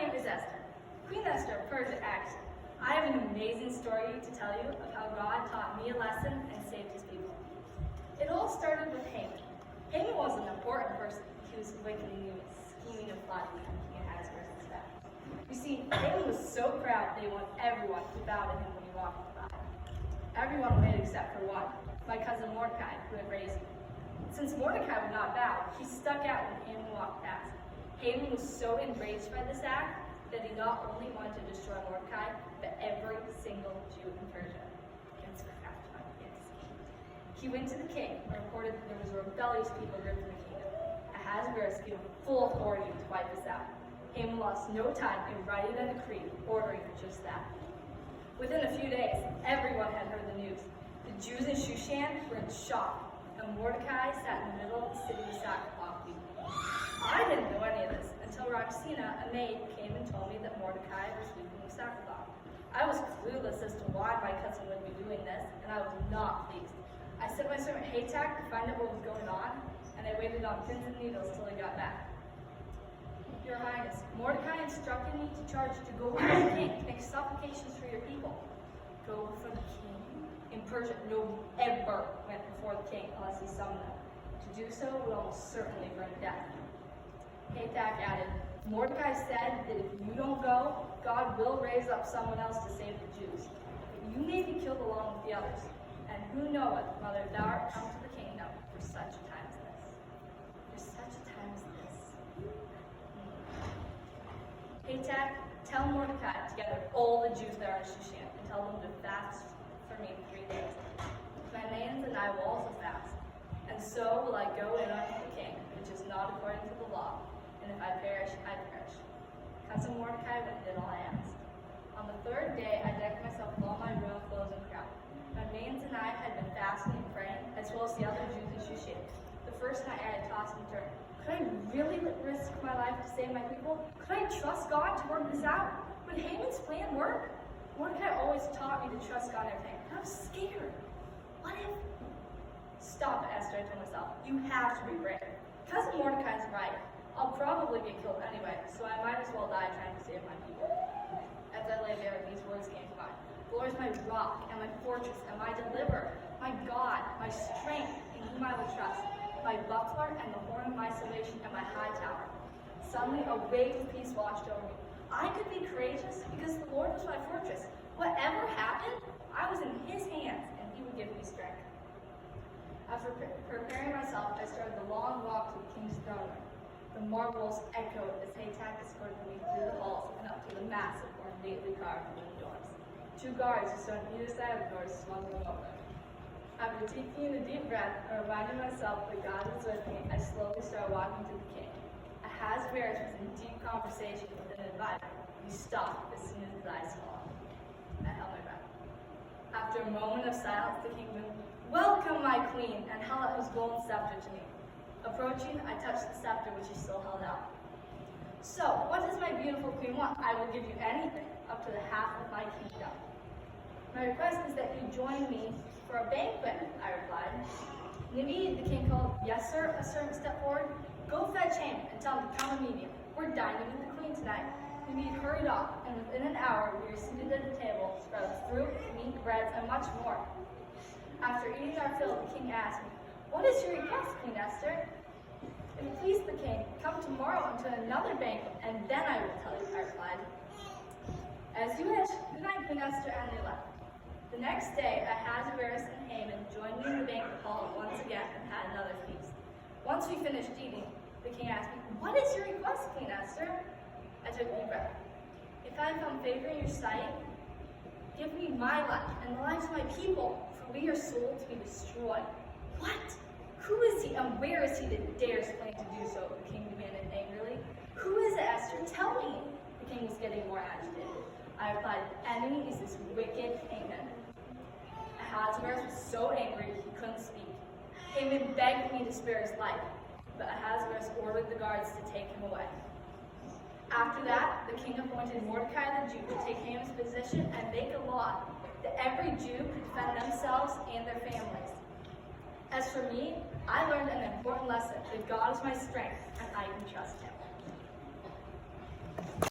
name is Esther, Queen Esther of Persia, actually. I have an amazing story to tell you of how God taught me a lesson and saved his people. It all started with Haman. Haman was an important person. He was wicked and he was scheming and plotting to become King Ahasuerus' step. You see, Haman was so proud that he wanted everyone to bow to him when he walked by. Everyone obeyed except for one, my cousin Mordecai, who had raised me. Since Mordecai would not bow, he stuck out when Haman walked past. Haman was so enraged by this act that he not only wanted to destroy Mordecai, but every single Jew in Persia. He went to the king and reported that there was rebellious people gripping the kingdom. Ahasuerus gave him full authority to wipe us out. Haman lost no time in writing a decree ordering just that. Within a few days, everyone had heard the news. The Jews in Shushan were in shock, and Mordecai sat in the middle of the city of sackcloth weeping. I didn't know any of this until Roxana, a maid, came and told me that Mordecai was weeping with sackcloth. I was clueless as to why my cousin would be doing this, and I was not pleased. I sent my servant Haytak to find out what was going on, and I waited on pins and needles till he got back. Your Highness, Mordecai instructed me to charge to go before the king to make supplications for your people. Go before the king? In Persia, no one ever went before the king unless he summoned them. To do so would almost certainly bring death. Haytak added, Mordecai said that if you don't go, God will raise up someone else to save the Jews. But you may be killed along with the others. And who knoweth whether thou art come to the kingdom for such a time as this? For such a time as this. Haytak, tell Mordecai to gather all the Jews that are in Shushan and tell them to fast for me 3 days. My maidens and I will also fast. And so will I go in unto the king, which is not according to the law. And if I perish, I perish. Cousin Mordecai went and did all I asked. On the 3rd day, I decked myself with all my royal clothes and crown. My maidens and I had been fasting and praying, as well as the other Jews in Shushan. The first night I had tossed and turned. Could I really risk my life to save my people? Could I trust God to work this out? Would Haman's plan work? Mordecai always taught me to trust God in everything. I was scared. What if? Stop it, Esther, I told myself. You have to be brave. Cousin Mordecai's right. I'll probably get killed anyway, so I might as well die trying to save my people. As I lay there, these words came to mind. The Lord is my rock and my fortress and my deliverer, my God, my strength, in whom I will trust, my buckler and the horn of my salvation and my high tower. Suddenly a wave of peace washed over me. I could be courageous because the Lord was my fortress. Whatever happened, I was in his hands and he would give me strength. After preparing myself, I started the long walk to the king's throne room. The marbles echoed as Haytak escorted me through the halls and up to the massive, ornately carved wooden doors. 2 guards who stood on either side of the doors swung them open. After taking a deep breath and reminding myself that God was with me, I slowly started walking to the king. Ahasuerus was in deep conversation with an advisor. He stopped as soon as his eyes saw him. I held my breath. After a moment of silence, the king moved, Welcome, my queen, and held out his golden scepter to me. Approaching, I touched the scepter which he still held out. So, what does my beautiful queen want? I will give you anything, up to the half of my kingdom. My request is that you join me for a banquet, I replied. Immediately the king called, Yes, sir, a servant stepped forward. Go fetch Haman and tell him to come immediately. We're dining with the queen tonight. The meat hurried off, and within an hour we were seated at the table, spread with fruit, meat, breads, and much more. After eating our fill, the king asked me, What is your request, Queen Esther? If it please the king, come tomorrow unto another banquet, and then I will tell you, I replied. As you wish. Good night, Queen Esther, and they left. The next day, Ahasuerus and Haman joined me in the banquet hall once again and had another feast. Once we finished eating, the king asked me, What is your request, Queen Esther? I took a deep breath. If I found favor in your sight, give me my life and the lives of my people, for we are sold to be destroyed. What? Who is he and where is he that dares claim to do so? The king demanded angrily. Who is it, Esther? Tell me. The king was getting more agitated. I replied, The enemy is this wicked Haman. Ahasuerus was so angry he couldn't speak. Haman begged me to spare his life, but Ahasuerus ordered the guards to take him away. After that, the king appointed Mordecai the Jew to take Haman's position and make a law that every Jew could defend themselves and their families. As for me, I learned an important lesson that God is my strength and I